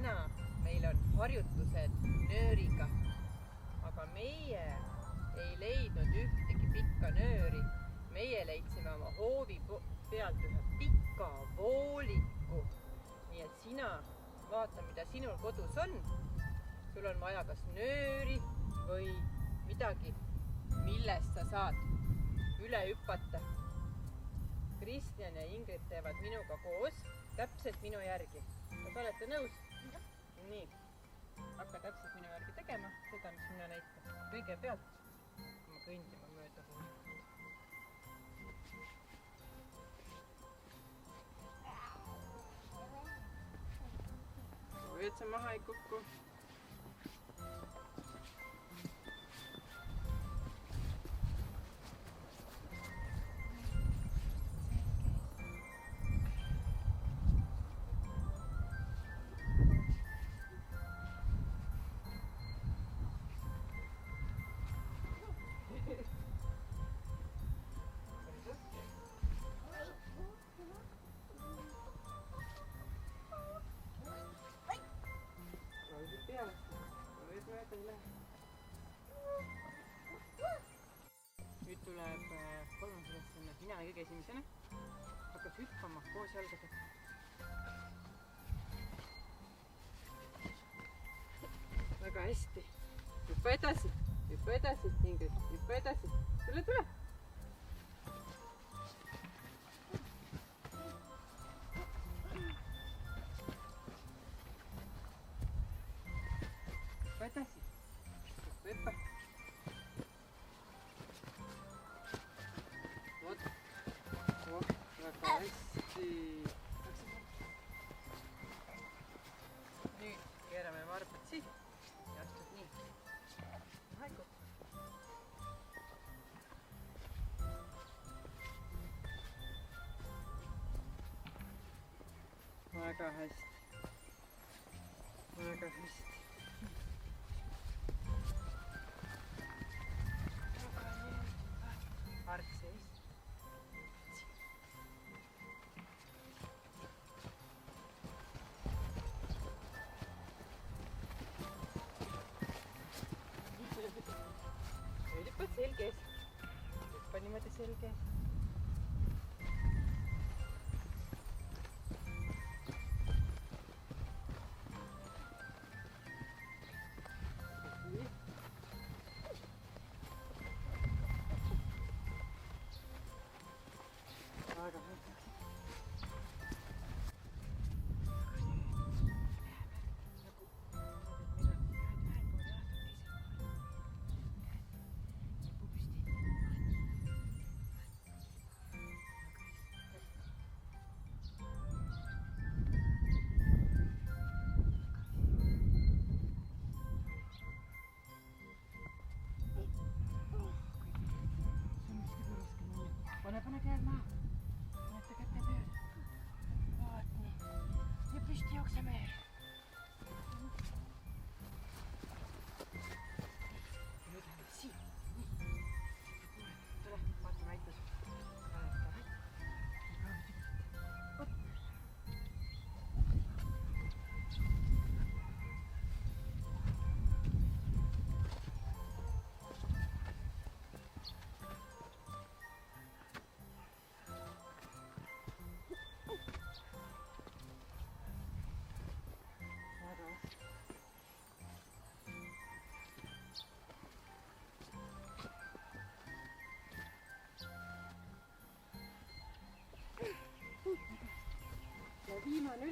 täna meil on harjutused nööriga, aga meie ei leidnud ühtegi pikka nööri. Meie leidsime oma hoovi pealt ühe pika vooliku. Nii et sina vaata, mida sinul kodus on. Sul on vaja kas nööri või midagi, millest sa saad üle hüpata. Kristjan ja Ingrid teevad minuga koos täpselt minu järgi. Kas olete nõus? Nii. Hakka täpselt minu järgi tegema, seda, mis mina näitan. Kõigepealt ma kõndima mööda voolikut. Et sa maha ei kukku. Nüüd tuleb kolmas ülesanne. Mina kõige esimesena hakkad hüppama koos jalgadega. Väga hästi. Hüppa edasi, Ingrid, hüppa edasi. Tule. Hüppa edasi, hüppa. Väga hästi. Nüüd keerame varbad siit ja astud nii. Haiku. Väga hästi. Hark sees. Hüppad selges. Hüppa niimoodi selges. Väga hästi. Pane käed maha. Panete kätte pööd. Vaat nii. Ja püsti jookseme. Nüüd läheme siit. Nii. Tule, vaatame aitas. Ja viimane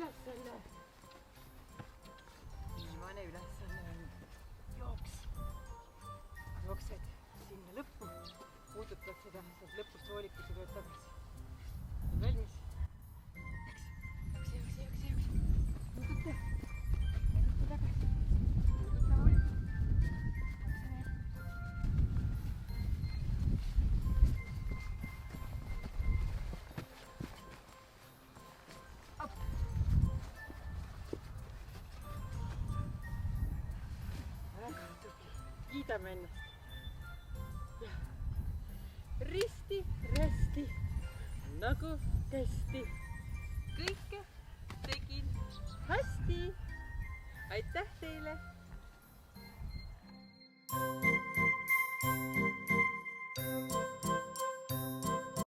ülesanne on jooks. Jooksed sinna lõppu, puudutad seda, saad lõpust voolikusse tuled tagasi. Valmis? Jookse. Puuduta tagasi. Puuduta voolikud. Kiidame ennast. Ja risti, nagu testi. Kõike tegin hästi. aitäh teile!